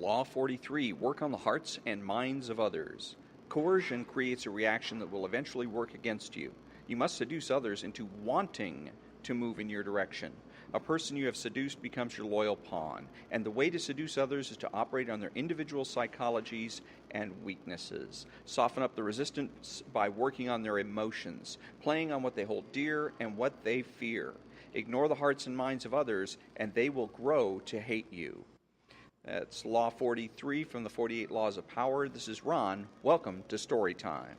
Law 43, work on the hearts and minds of others. Coercion creates a reaction that will eventually work against you. You must seduce others into wanting to move in your direction. A person you have seduced becomes your loyal pawn, and the way to seduce others is to operate on their individual psychologies and weaknesses. Soften up the resistance by working on their emotions, playing on what they hold dear and what they fear. Ignore the hearts and minds of others, and they will grow to hate you. That's Law 43 from the 48 Laws of Power. This is Ron. Welcome to Story Time.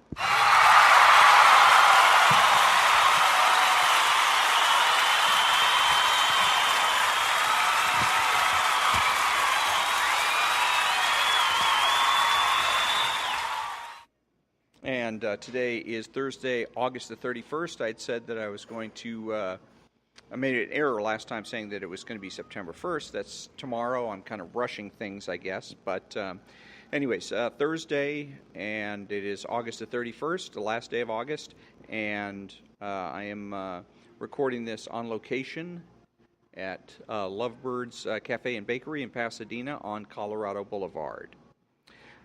And today is Thursday, August the 31st. I had said that I was going to, I made an error last time saying that it was going to be September 1st. That's tomorrow. I'm kind of rushing things, I guess. But anyways, Thursday, and it is August the 31st, the last day of August. And I am recording this on location at Lovebirds Cafe and Bakery in Pasadena on Colorado Boulevard.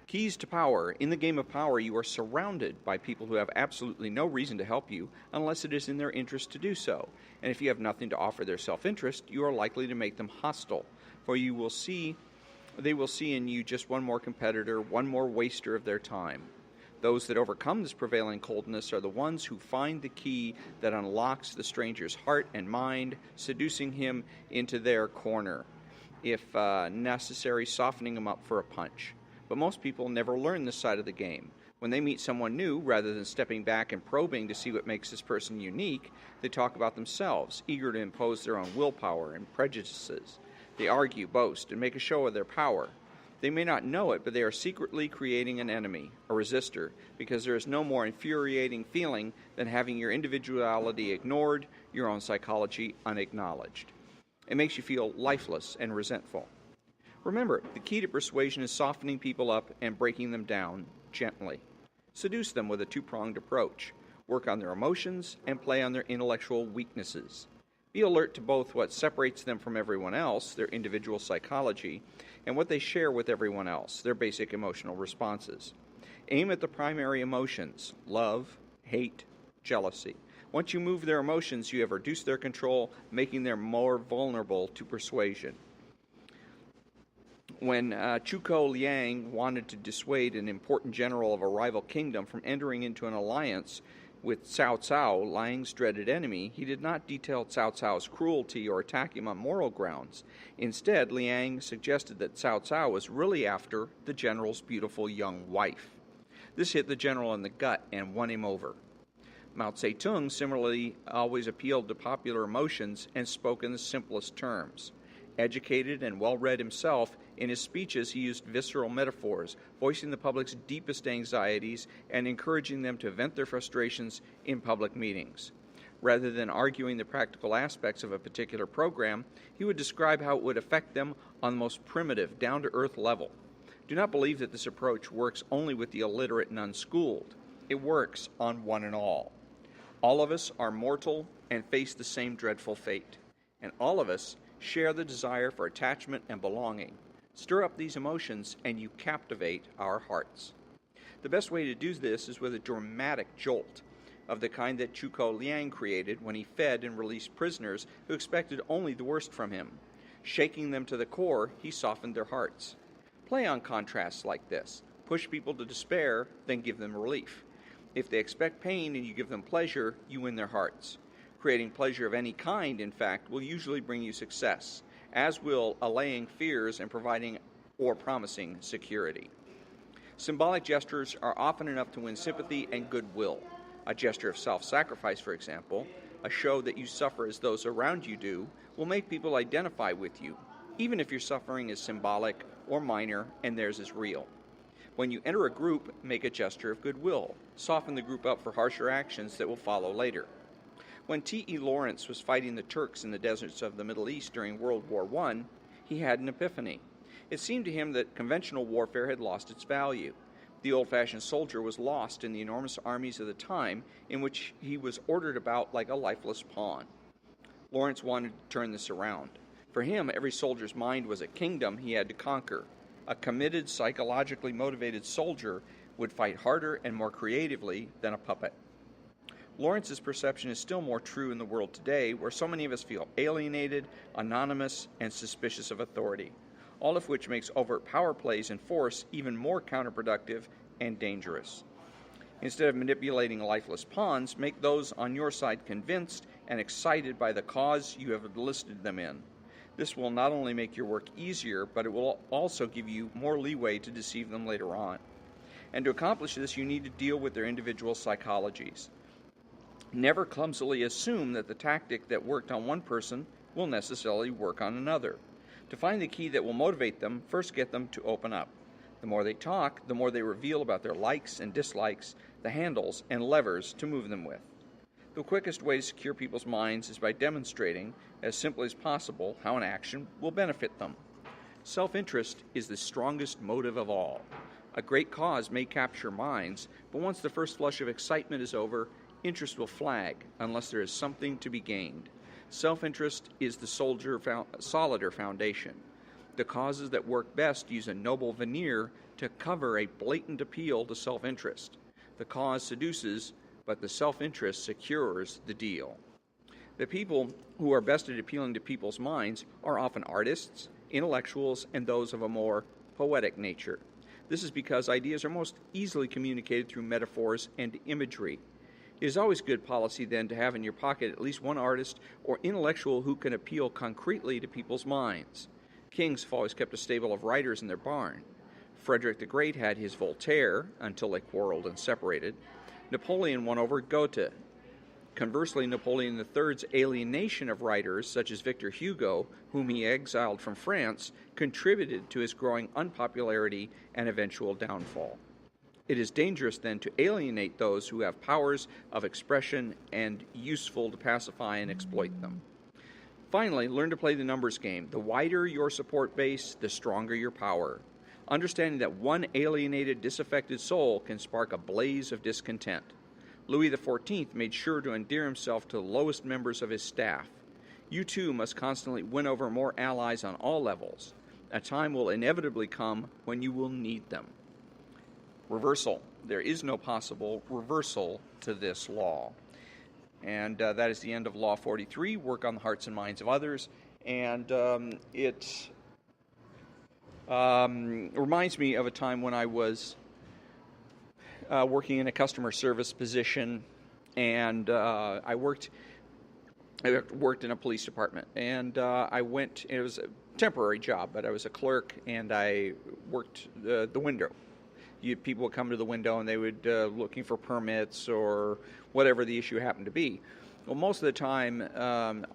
Keys to power. In the game of power, you are surrounded by people who have absolutely no reason to help you unless it is in their interest to do so. And if you have nothing to offer their self-interest, you are likely to make them hostile, for they will see in you just one more competitor, one more waster of their time. Those that overcome this prevailing coldness are the ones who find the key that unlocks the stranger's heart and mind, seducing him into their corner, if necessary, softening him up for a punch. But most people never learn this side of the game. When they meet someone new, rather than stepping back and probing to see what makes this person unique, they talk about themselves, eager to impose their own willpower and prejudices. They argue, boast, and make a show of their power. They may not know it, but they are secretly creating an enemy, a resistor, because there is no more infuriating feeling than having your individuality ignored, your own psychology unacknowledged. It makes you feel lifeless and resentful. Remember, the key to persuasion is softening people up and breaking them down gently. Seduce them with a two-pronged approach. Work on their emotions and play on their intellectual weaknesses. Be alert to both what separates them from everyone else, their individual psychology, and what they share with everyone else, their basic emotional responses. Aim at the primary emotions: love, hate, jealousy. Once you move their emotions, you have reduced their control, making them more vulnerable to persuasion. When Zhuge Liang wanted to dissuade an important general of a rival kingdom from entering into an alliance with Cao Cao, Liang's dreaded enemy, he did not detail Cao Cao's cruelty or attack him on moral grounds. Instead, Liang suggested that Cao Cao was really after the general's beautiful young wife. This hit the general in the gut and won him over. Mao Zedong similarly always appealed to popular emotions and spoke in the simplest terms. Educated and well-read himself, in his speeches he used visceral metaphors, voicing the public's deepest anxieties and encouraging them to vent their frustrations in public meetings. Rather than arguing the practical aspects of a particular program, he would describe how it would affect them on the most primitive, down-to-earth level. Do not believe that this approach works only with the illiterate and unschooled. It works on one and all. All of us are mortal and face the same dreadful fate, and all of us share the desire for attachment and belonging. Stir up these emotions and you captivate our hearts. The best way to do this is with a dramatic jolt of the kind that Zhuge Liang created when he fed and released prisoners who expected only the worst from him. Shaking them to the core, he softened their hearts. Play on contrasts like this. Push people to despair, then give them relief. If they expect pain and you give them pleasure, you win their hearts. Creating pleasure of any kind, in fact, will usually bring you success, as will allaying fears and providing or promising security. Symbolic gestures are often enough to win sympathy and goodwill. A gesture of self-sacrifice, for example, a show that you suffer as those around you do, will make people identify with you, even if your suffering is symbolic or minor and theirs is real. When you enter a group, make a gesture of goodwill. Soften the group up for harsher actions that will follow later. When T.E. Lawrence was fighting the Turks in the deserts of the Middle East during World War I, he had an epiphany. It seemed to him that conventional warfare had lost its value. The old-fashioned soldier was lost in the enormous armies of the time, in which he was ordered about like a lifeless pawn. Lawrence wanted to turn this around. For him, every soldier's mind was a kingdom he had to conquer, A committed, psychologically motivated soldier would fight harder and more creatively than a puppet. Lawrence's perception is still more true in the world today, where so many of us feel alienated, anonymous, and suspicious of authority, all of which makes overt power plays and force even more counterproductive and dangerous. Instead of manipulating lifeless pawns, make those on your side convinced and excited by the cause you have enlisted them in. This will not only make your work easier, but it will also give you more leeway to deceive them later on. And to accomplish this, you need to deal with their individual psychologies. Never clumsily assume that the tactic that worked on one person will necessarily work on another. To find the key that will motivate them, first get them to open up. The more they talk, the more they reveal about their likes and dislikes, the handles and levers to move them with. The quickest way to secure people's minds is by demonstrating, as simply as possible, how an action will benefit them. Self-interest is the strongest motive of all. A great cause may capture minds, but once the first flush of excitement is over, interest will flag unless there is something to be gained. Self-interest is the solider foundation. The causes that work best use a noble veneer to cover a blatant appeal to self-interest. The cause seduces, but the self-interest secures the deal. The people who are best at appealing to people's minds are often artists, intellectuals, and those of a more poetic nature. This is because ideas are most easily communicated through metaphors and imagery. It is always good policy, then, to have in your pocket at least one artist or intellectual who can appeal concretely to people's minds. Kings have always kept a stable of writers in their barn. Frederick the Great had his Voltaire, until they quarreled and separated. Napoleon won over Goethe. Conversely, Napoleon III's alienation of writers, such as Victor Hugo, whom he exiled from France, contributed to his growing unpopularity and eventual downfall. It is dangerous, then, to alienate those who have powers of expression and useful to pacify and exploit them. Finally, learn to play the numbers game. The wider your support base, the stronger your power. Understanding that one alienated, disaffected soul can spark a blaze of discontent. Louis XIV made sure to endear himself to the lowest members of his staff. You too must constantly win over more allies on all levels. A time will inevitably come when you will need them. Reversal. There is no possible reversal to this law. And that is the end of Law 43, Work on the Hearts and Minds of Others. And it reminds me of a time when I was working in a customer service position, and I worked in a police department. And it was a temporary job, but I was a clerk, and I worked the window. People would come to the window and they would looking for permits or whatever the issue happened to be. Well, most of the time,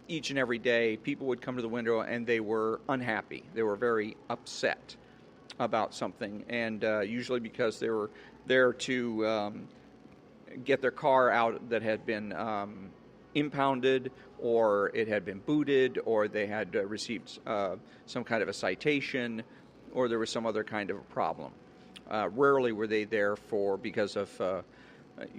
each and every day, people would come to the window and they were unhappy. They were very upset about something, and usually because they were there to get their car out that had been impounded, or it had been booted, or they had received some kind of a citation, or there was some other kind of a problem. Rarely were they there because of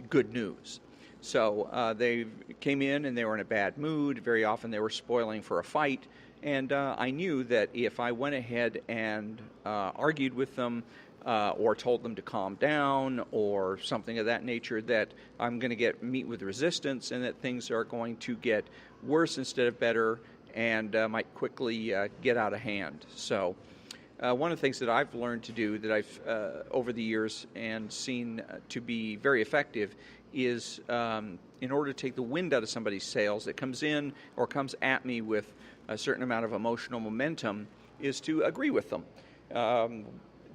good news. So they came in and they were in a bad mood. Very often they were spoiling for a fight. And I knew that if I went ahead and argued with them or told them to calm down or something of that nature, that I'm going to meet with resistance and that things are going to get worse instead of better and might quickly get out of hand. So one of the things that I've learned to do that I've over the years and seen to be very effective is in order to take the wind out of somebody's sails that comes in or comes at me with a certain amount of emotional momentum, is to agree with them.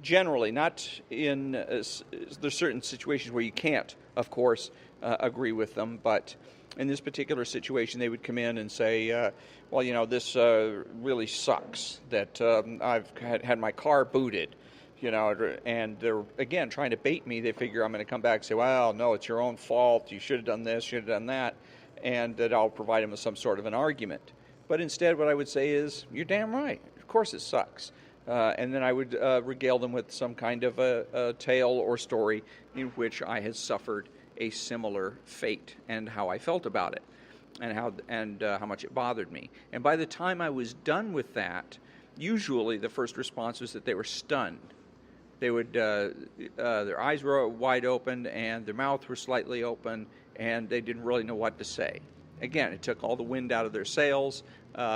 Generally, not in there's certain situations where you can't, of course, agree with them, but in this particular situation, they would come in and say, well, you know, this really sucks that I've had my car booted, you know, and they're, again, trying to bait me. They figure I'm going to come back and say, well, no, it's your own fault. You should have done this, should have done that, and that I'll provide them with some sort of an argument. But instead, what I would say is, you're damn right. Of course it sucks. And then I would regale them with some kind of a tale or story in which I had suffered a similar fate and how I felt about it and how much it bothered me. And by the time I was done with that, usually the first response was that they were stunned. They would, their eyes were wide open and their mouth were slightly open, and they didn't really know what to say. Again, it took all the wind out of their sails.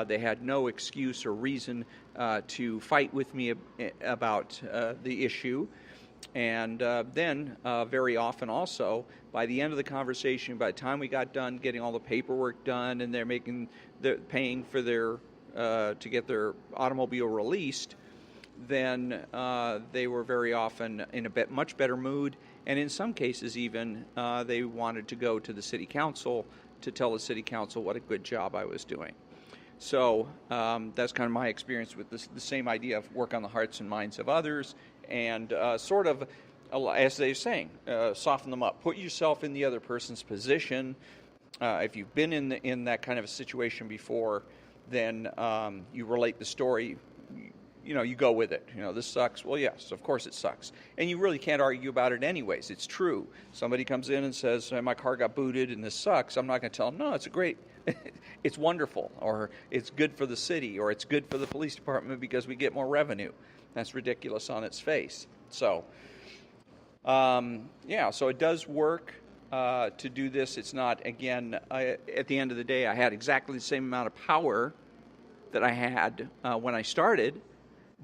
They had no excuse or reason to fight with me about the issue. And then, very often also, by the end of the conversation, by the time we got done getting all the paperwork done and they're paying for their to get their automobile released, then they were very often in a much better mood, and in some cases even they wanted to go to the city council to tell the city council what a good job I was doing. So that's kind of my experience with the same idea of work on the hearts and minds of others, and sort of, as they're saying, soften them up. Put yourself in the other person's position. If you've been in that kind of a situation before, then you relate the story. You go with it. This sucks. Well, yes, of course it sucks. And you really can't argue about it anyways. It's true. Somebody comes in and says, my car got booted and this sucks. I'm not going to tell them, no, it's it's wonderful, or it's good for the city, or it's good for the police department because we get more revenue. That's ridiculous on its face. So, so it does work to do this. It's not, again, at the end of the day, I had exactly the same amount of power that I had when I started,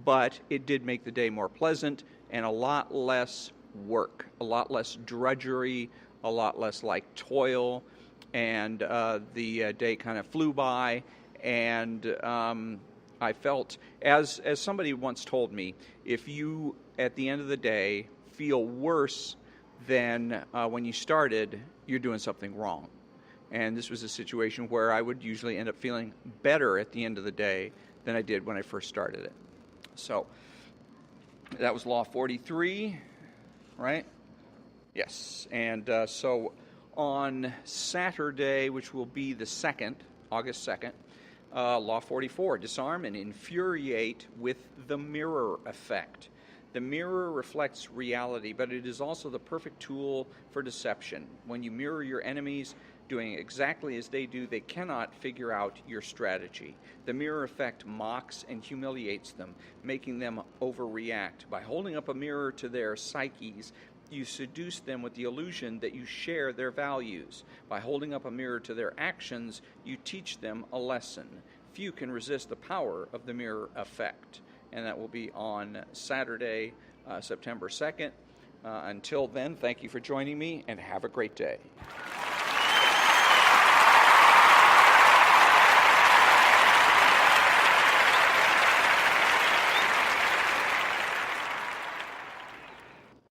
but it did make the day more pleasant and a lot less work, a lot less drudgery, a lot less like toil, and the day kind of flew by, and I felt, as somebody once told me, if you, at the end of the day, feel worse than when you started, you're doing something wrong. And this was a situation where I would usually end up feeling better at the end of the day than I did when I first started it. So that was Law 43, right? Yes. And so on Saturday, which will be the 2nd, August 2nd, Law 44, disarm and infuriate with the mirror effect. The mirror reflects reality, but it is also the perfect tool for deception. When you mirror your enemies doing exactly as they do, they cannot figure out your strategy. The mirror effect mocks and humiliates them, making them overreact. By holding up a mirror to their psyches, you seduce them with the illusion that you share their values. By holding up a mirror to their actions, you teach them a lesson. Few can resist the power of the mirror effect. And that will be on Saturday, September 2nd. Until then, thank you for joining me, and have a great day.